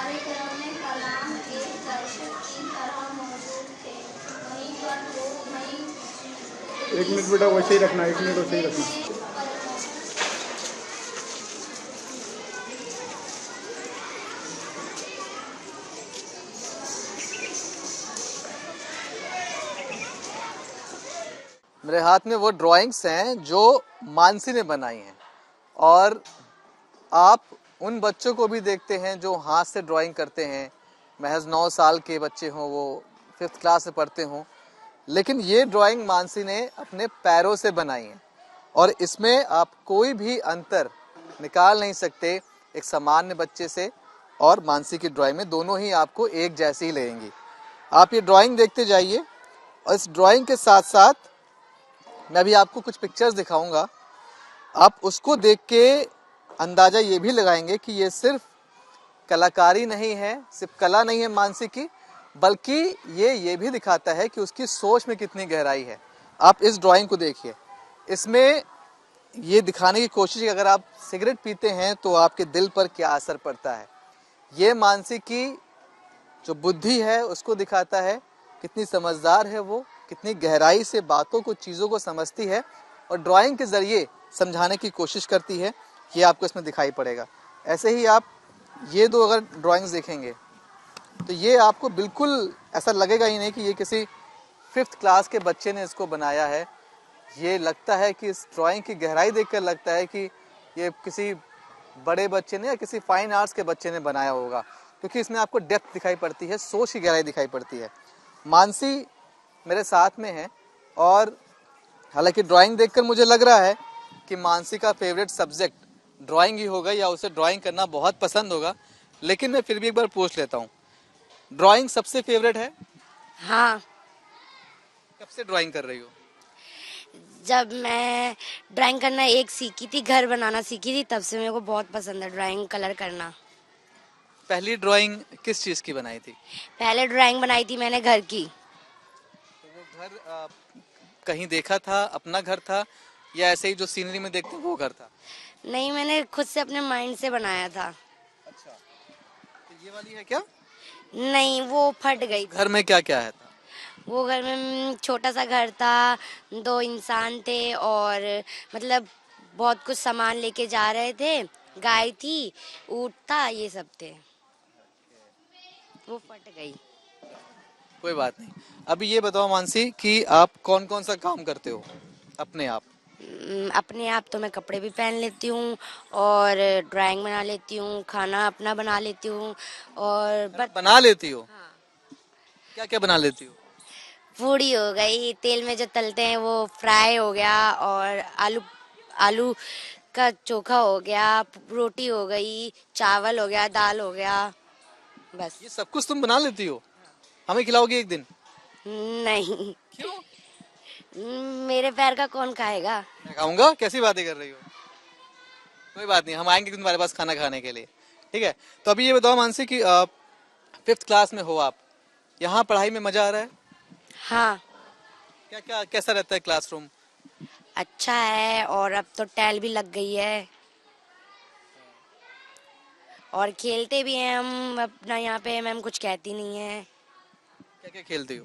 कार्यक्रम में कलाम एक दर्शक की तरह मौजूद थे। वहीं पर वो एक मिनट बेटा वैसे ही रखना, एक मिनट वैसे ही रखना। मेरे हाथ में वो ड्राइंग्स हैं जो मानसी ने बनाई हैं, और आप उन बच्चों को भी देखते हैं जो हाथ से ड्राइंग करते हैं। महज 9 साल के बच्चे हों, वो 5th क्लास में पढ़ते हों, लेकिन ये ड्राइंग मानसी ने अपने पैरों से बनाई है। और इसमें आप कोई भी अंतर निकाल नहीं सकते एक सामान्य बच्चे से और मानसी की ड्राइंग में। दोनों ही आपको एक जैसी ही लगेंगी। आप ये ड्राइंग देखते जाइए, और इस ड्राइंग के साथ साथ मैं अभी आपको कुछ पिक्चर्स दिखाऊंगा। आप उसको देख के अंदाजा ये भी लगाएंगे कि ये सिर्फ कलाकारी नहीं है, सिर्फ कला नहीं है मानसी की, बल्कि ये भी दिखाता है कि उसकी सोच में कितनी गहराई है। आप इस ड्राइंग को देखिए, इसमें ये दिखाने की कोशिश है कि अगर आप सिगरेट पीते हैं तो आपके दिल पर क्या असर पड़ता है। ये मानसी की जो बुद्धि है उसको दिखाता है, कितनी समझदार है वो, कितनी गहराई से बातों को, चीज़ों को समझती है और ड्राइंग के ज़रिए समझाने की कोशिश करती है। ये आपको इसमें दिखाई पड़ेगा। ऐसे ही आप ये दो अगर ड्राइंग्स देखेंगे तो ये आपको बिल्कुल ऐसा लगेगा ही नहीं कि ये किसी 5th क्लास के बच्चे ने इसको बनाया है। ये लगता है कि इस ड्राइंग की गहराई देखकर लगता है कि ये किसी बड़े बच्चे ने या किसी फाइन आर्ट्स के बच्चे ने बनाया होगा, क्योंकि इसमें आपको डेप्थ दिखाई पड़ती है, सोच की गहराई दिखाई पड़ती है। मानसी मेरे साथ में है, और हालांकि ड्राइंग देखकर मुझे लग रहा है कि मानसी का फेवरेट सब्जेक्ट ड्राइंग ही होगा, या उसे ड्राइंग करना बहुत पसंद होगा, लेकिन मैं फिर भी एक बार पूछ लेता हूँ, ड्राइंग सबसे फेवरेट है? हाँ। कब से ड्राइंग कर रही हो? जब मैं ड्राइंग करना एक सीखी थी, घर बनाना सीखी थी, तब से मेरे को बहुत पसंद है ड्राइंग, कलर करना। पहली ड्राइंग किस चीज़ की बनाई थी? पहले ड्राइंग बनाई थी मैंने घर की। तो वो घर कहीं देखा था, अपना घर था, या ऐसे ही जो सीनरी में देखते हैं वो घर था? नहीं, मैंने खुद से अपने माइंड से बनाया था। अच्छा, तो ये वाली है क्या? नहीं, वो फट गई थी। घर में क्या क्या है था? वो घर में छोटा सा घर था, 2 इंसान थे, और मतलब बहुत कुछ सामान लेके जा रहे थे। गाय थी, ऊँट था, ये सब थे। वो फट गई। कोई बात नहीं। अभी ये बताओ मानसी कि आप कौन कौन सा काम करते हो अपने आप? अपने आप तो मैं कपड़े भी पहन लेती हूँ, और ड्राइंग बना लेती हूँ, खाना अपना बना लेती हूँ, और बना लेती हो? हाँ। क्या क्या बना लेती हो? पूड़ी हो गई, तेल में जो तलते हैं वो फ्राई हो गया, और आलू आलू का चोखा हो गया, रोटी हो गई, चावल हो गया, दाल हो गया, बस। ये सब कुछ तुम बना लेती हो? हमें खिलाओगी एक दिन? नहीं। क्यों? मेरे पैर का कौन खाएगा? मैं खाऊंगा? कैसी बातें कर रही हो? कोई बात नहीं, हम आएंगे तुम्हारे पास खाना खाने के लिए, ठीक है? तो अभी ये बताओ मानसी कि 5th क्लास में हो आप, यहाँ पढ़ाई में मजा आ रहा है? हाँ। क्या क्या कैसा रहता है क्लासरूम? अच्छा है, और अब तो टैल भी लग गई है, और खेलते भी हैं हम अपना। यहाँ पे मैम कुछ कहती नहीं है। क्या क्या खेलती हो?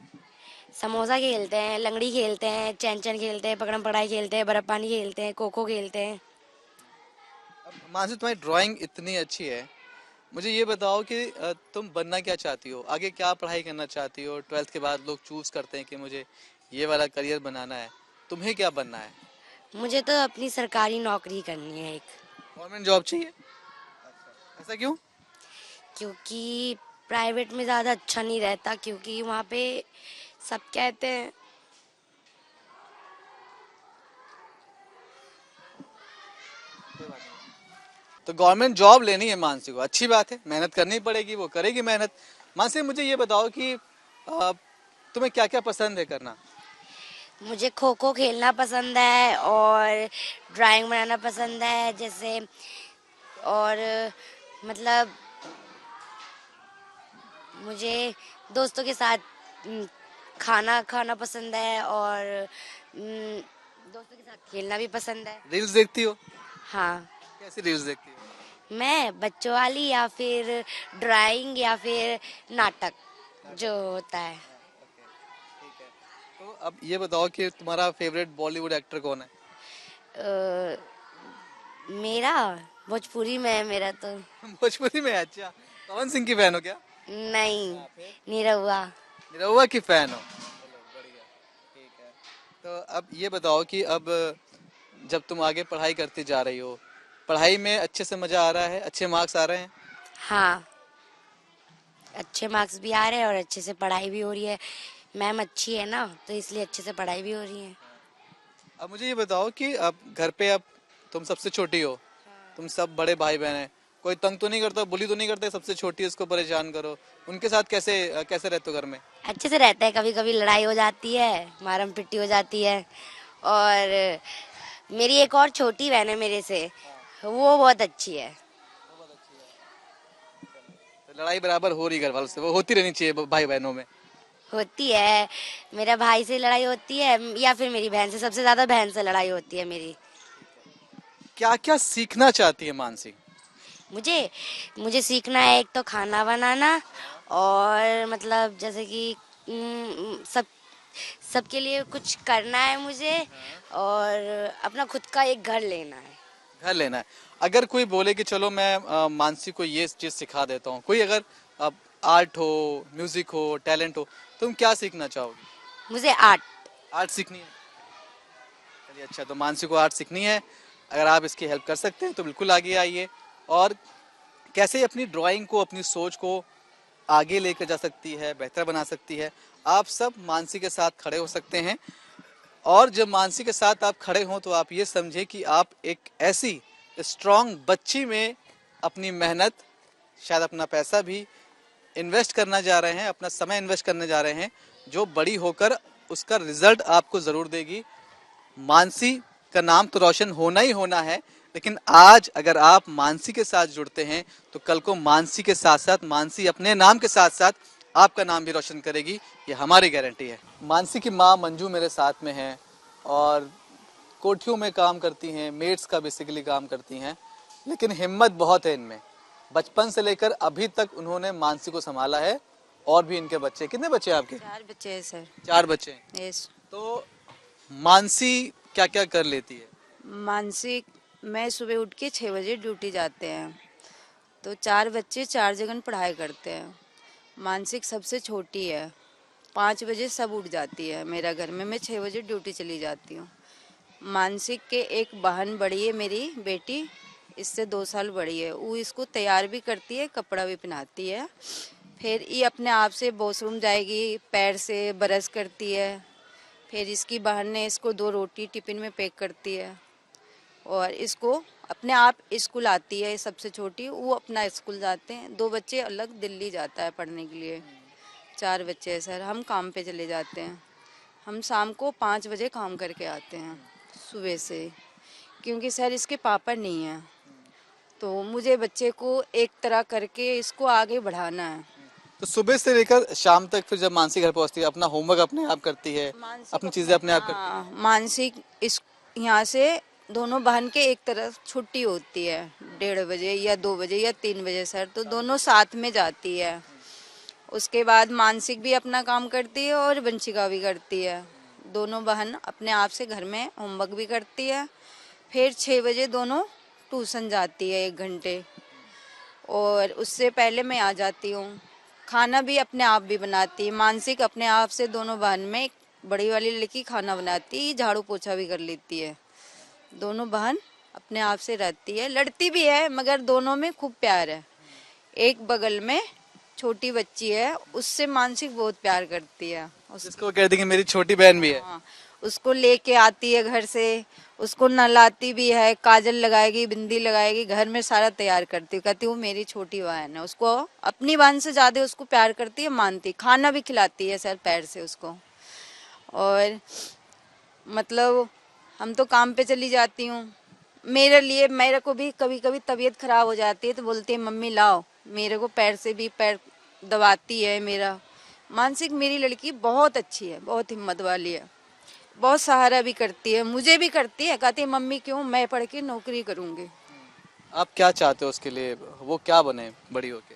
समोसा खेलते हैं, लंगड़ी खेलते हैं, चैन चैन खेलते हैं, पकड़म पकड़ाई खेलते हैं, बर्फ पानी खेलते हैं, खो खो खेलते हैं। अब मानसी तुम्हारी ड्राइंग इतनी अच्छी है, मुझे ये बताओ कि तुम बनना क्या चाहती हो, आगे क्या पढ़ाई करना चाहती हो? 12th के बाद लोग चूज करते हैं कि मुझे ये वाला करियर बनाना है, तुम्हें क्या बनना है? मुझे तो अपनी सरकारी नौकरी करनी है एक। गवर्नमेंट जॉब चाहिए? ऐसा क्यों? क्योंकि प्राइवेट में ज़्यादा अच्छा नहीं रहता, क्योंकि वहाँ पे सब कहते हैं। तो गवर्नमेंट जॉब लेनी है मानसी को, अच्छी बात है, मेहनत करनी पड़ेगी, वो करेगी मेहनत। मानसी मुझे ये बताओ कि तुम्हें क्या क्या पसंद है करना? मुझे खो खो खेलना पसंद है, और ड्राइंग बनाना पसंद है, जैसे, और मतलब मुझे दोस्तों के साथ खाना खाना पसंद है, और दोस्तों के साथ खेलना भी पसंद है। रील्स देखती हो? हाँ। कैसी रील्स देखती हो? मैं बच्चों वाली या फिर ड्राइंग या फिर नाटक जो होता है। तो अब ये बताओ कि तुम्हारा फेवरेट बॉलीवुड एक्टर कौन है? अ, मेरा भोजपुरी में है मेरा तो। भोजपुरी में? अच्छा, पवन सिंह की फैन हो क्या? नहीं, निरहुआ। निरहुआ की फैन हो? चलो बढ़िया, ठीक है। तो अब ये बताओ कि अब जब तुम आगे पढ़ाई करती जा रही हो, पढ़ाई में अच्छे से मजा आ रहा है, अच्छे मार्क्स आ रहे हैं? हाँ, अच्छे मार्क्स भी आ रहे हैं और अच्छे से पढ़ाई भी हो रही है। मैम अच्छी है ना, तो इसलिए अच्छे से पढ़ाई भी हो रही है। अब मुझे ये बताओ कि अब घर पे अब तुम सबसे छोटी हो, तुम सब बड़े भाई बहन हैं, कोई तंग तो नहीं करता, बुली तो नहीं करते, सबसे छोटी है उसको परेशान करो, उनके साथ कैसे कैसे रहते हो घर में? अच्छे से रहता है, कभी कभी लड़ाई हो जाती है, मारम पिट्टी हो जाती है। और मेरी एक और छोटी बहन है मेरे से, वो बहुत अच्छी है। तो लड़ाई बराबर हो रही घर वालों से, वो होती रहनी चाहिए भाई बहनों में। होती है, मेरा भाई से लड़ाई होती है या फिर मेरी बहन से, सबसे ज्यादा बहन से लड़ाई होती है मेरी। क्या क्या सीखना चाहती है मानसी? मुझे मुझे सीखना है एक तो खाना बनाना, और मतलब जैसे कि सबके लिए कुछ करना है मुझे, और अपना खुद का एक घर लेना है। घर लेना है। अगर कोई बोले कि चलो मैं मानसी को ये चीज सिखा देता हूँ, कोई अगर आर्ट हो, म्यूजिक हो, टैलेंट हो, तुम क्या सीखना चाहोगी? मुझे आर्ट। आर्ट सीखनी है? चलिए अच्छा, तो मानसी को आर्ट सीखनी है। अगर आप इसकी हेल्प कर सकते हैं तो बिल्कुल आगे आइए, और कैसे अपनी ड्राइंग को, अपनी सोच को आगे लेकर जा सकती है, बेहतर बना सकती है, आप सब मानसी के साथ खड़े हो सकते हैं। और जब मानसी के साथ आप खड़े हों तो आप ये समझें कि आप एक ऐसी स्ट्रांग बच्ची में अपनी मेहनत, शायद अपना पैसा भी इन्वेस्ट करना जा रहे हैं, अपना समय इन्वेस्ट करने जा रहे हैं, जो बड़ी होकर उसका रिजल्ट आपको ज़रूर देगी। मानसी का नाम तो रोशन होना ही होना है, लेकिन आज अगर आप मानसी के साथ जुड़ते हैं तो कल को मानसी के साथ साथ मानसी अपने नाम के साथ साथ आपका नाम भी रोशन करेगी, ये हमारी गारंटी है। मानसी की माँ मंजू मेरे साथ में है और कोठियों में काम करती हैं, मेड्स का बेसिकली काम करती हैं, लेकिन हिम्मत बहुत है इनमें। बचपन से लेकर अभी तक उन्होंने मानसी को संभाला है। और भी इनके बच्चे, कितने बच्चे हैं आपके? 4 बच्चे हैं सर। 4 बच्चे हैं। यस। तो मानसी क्या क्या कर लेती है? मानसिक, मैं सुबह उठ के 6 बजे ड्यूटी जाते हैं, तो 4 बच्चे 4 जगह पढ़ाई करते हैं। मानसिक सबसे छोटी है, 5 बजे सब उठ जाती है मेरा घर में, मैं 6 बजे ड्यूटी चली जाती हूँ। मानसिक के एक बहन बड़ी है मेरी बेटी, इससे 2 साल बड़ी है, वो इसको तैयार भी करती है, कपड़ा भी पहनाती है। फिर ये अपने आप से वॉशरूम जाएगी, पैर से ब्रश करती है। फिर इसकी बहन ने इसको 2 रोटी टिफिन में पैक करती है, और इसको अपने आप स्कूल आती है। सबसे छोटी वो अपना स्कूल जाते हैं, 2 बच्चे अलग दिल्ली जाता है पढ़ने के लिए। 4 बच्चे हैं सर। हम काम पे चले जाते हैं, हम शाम को 5 बजे काम करके आते हैं सुबह से, क्योंकि सर इसके पापा नहीं हैं, तो मुझे बच्चे को एक तरह करके इसको आगे बढ़ाना है। तो सुबह से लेकर शाम तक फिर जब मानसी घर पहुंचती है, अपना होमवर्क अपने आप करती है, अपनी चीजें अपने आप करती है? हाँ, मानसिक इस यहाँ से दोनों बहन के एक तरफ छुट्टी होती है 1:30 बजे या 2 बजे या 3 बजे सर, तो दोनों साथ में जाती है। उसके बाद मानसिक भी अपना काम करती है और वंशिका भी करती है। दोनों बहन अपने आप से घर में होमवर्क भी करती है। फिर 6 बजे दोनों ट्यूशन जाती है 1 घंटे, और उससे पहले मैं आ जाती हूँ। खाना भी अपने आप भी बनाती है मानसिक, अपने आप से। दोनों बहन में एक बड़ी वाली लड़की खाना बनाती है, झाड़ू पोछा भी कर लेती है। दोनों बहन अपने आप से रहती है, लड़ती भी है, मगर दोनों में खूब प्यार है। एक बगल में छोटी बच्ची है, उससे मानसिक बहुत प्यार करती है। जिसको कहती है कि मेरी छोटी बहन भी है। हाँ, उसको लेके आती है घर से, उसको नहलाती भी है, काजल लगाएगी, बिंदी लगाएगी, घर में सारा तैयार करती है। कहती हूँ मेरी छोटी बहन है, उसको अपनी बहन से ज्यादा उसको प्यार करती है, मानती। खाना भी खिलाती है सर पैर से उसको। और मतलब हम तो काम पे चली जाती हूँ, मेरे को भी कभी कभी तबीयत खराब हो जाती है, तो बोलती है मम्मी लाओ, मेरे को पैर से भी पैर दबाती है मेरा। मानसिक मेरी लड़की बहुत अच्छी है, बहुत हिम्मत वाली है, बहुत सहारा भी करती है, मुझे भी करती है। कहती है मम्मी क्यों, मैं पढ़ के नौकरी करूँगी। आप क्या चाहते हो उसके लिए, वो क्या बने बड़ी होके?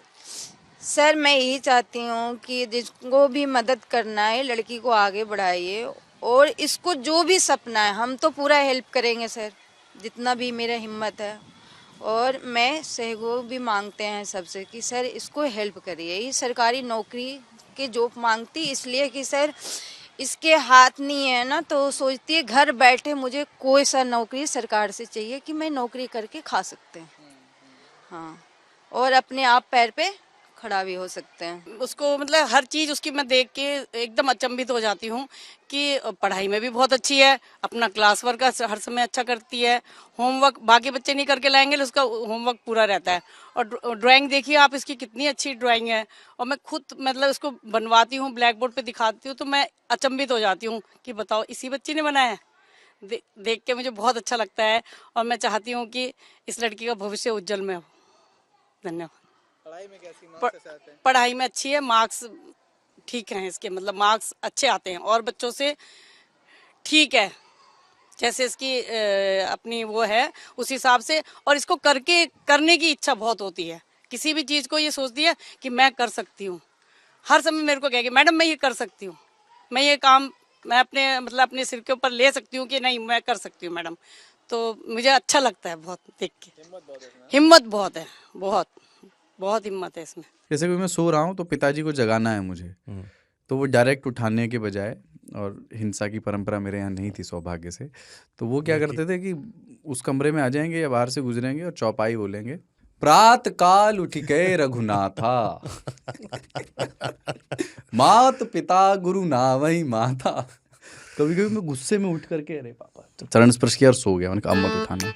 सर मैं यही चाहती हूँ कि जिसको भी मदद करना है लड़की को आगे बढ़ाइए, और इसको जो भी सपना है हम तो पूरा हेल्प करेंगे सर, जितना भी मेरा हिम्मत है। और मैं सहयोग भी मांगते हैं सबसे कि सर इसको हेल्प करिए। ये सरकारी नौकरी के जॉब मांगती इसलिए कि सर इसके हाथ नहीं है ना, तो सोचती है घर बैठे मुझे कोई सा नौकरी सरकार से चाहिए कि मैं नौकरी करके खा सकते हैं, हाँ, और अपने आप पैर पे खड़ा भी हो सकते हैं। उसको मतलब हर चीज़ उसकी मैं देख के एकदम अचंभित हो जाती हूँ कि पढ़ाई में भी बहुत अच्छी है, अपना क्लास वर्क हर समय अच्छा करती है, होमवर्क बाकी बच्चे नहीं करके लाएंगे उसका होमवर्क पूरा रहता है। और ड्राइंग देखिए आप, इसकी कितनी अच्छी ड्राइंग है, और मैं खुद मतलब इसको बनवाती हूँ, ब्लैक बोर्ड पे दिखाती हूँ, तो मैं अचंभित हो जाती हूँ कि बताओ इसी बच्ची ने बनाया है। देख के मुझे बहुत अच्छा लगता है, और मैं चाहती हूँ कि इस लड़की का भविष्य उज्जवल में हो। धन्यवाद। पढ़ाई में कैसी मार्क्स कैसे आते हैं? पढ़ाई में अच्छी है, मार्क्स ठीक हैं इसके, मतलब मार्क्स अच्छे आते हैं और बच्चों से ठीक है, जैसे इसकी अपनी वो है उस हिसाब से, और इसको करने की इच्छा बहुत होती है। किसी भी चीज़ को ये सोचती है कि मैं कर सकती हूँ, हर समय मेरे को कहेगी मैडम मैं ये कर सकती हूँ, मैं ये काम मैं अपने मतलब अपने सिर के ऊपर ले सकती हूँ कि नहीं मैं कर सकती हूँ मैडम। तो मुझे अच्छा लगता है बहुत देख के। हिम्मत बहुत है, बहुत बहुत हिम्मत है इसमें। जैसे कि मैं सो रहा हूँ तो पिताजी को जगाना है मुझे, तो वो डायरेक्ट उठाने के बजाय, और हिंसा की परंपरा मेरे यहाँ नहीं थी सौभाग्य से, तो वो क्या करते थे कि उस कमरे में आ जाएंगे या बाहर से गुजरेंगे और चौपाई बोलेंगे, प्रात काल उठ के रघुनाथा मात पिता गुरु ना वही माता। कभी कभी मैं गुस्से में उठ करके अरे पापा चरण स्पर्श किया और सो गया। मैंने कहा अब मत उठाना।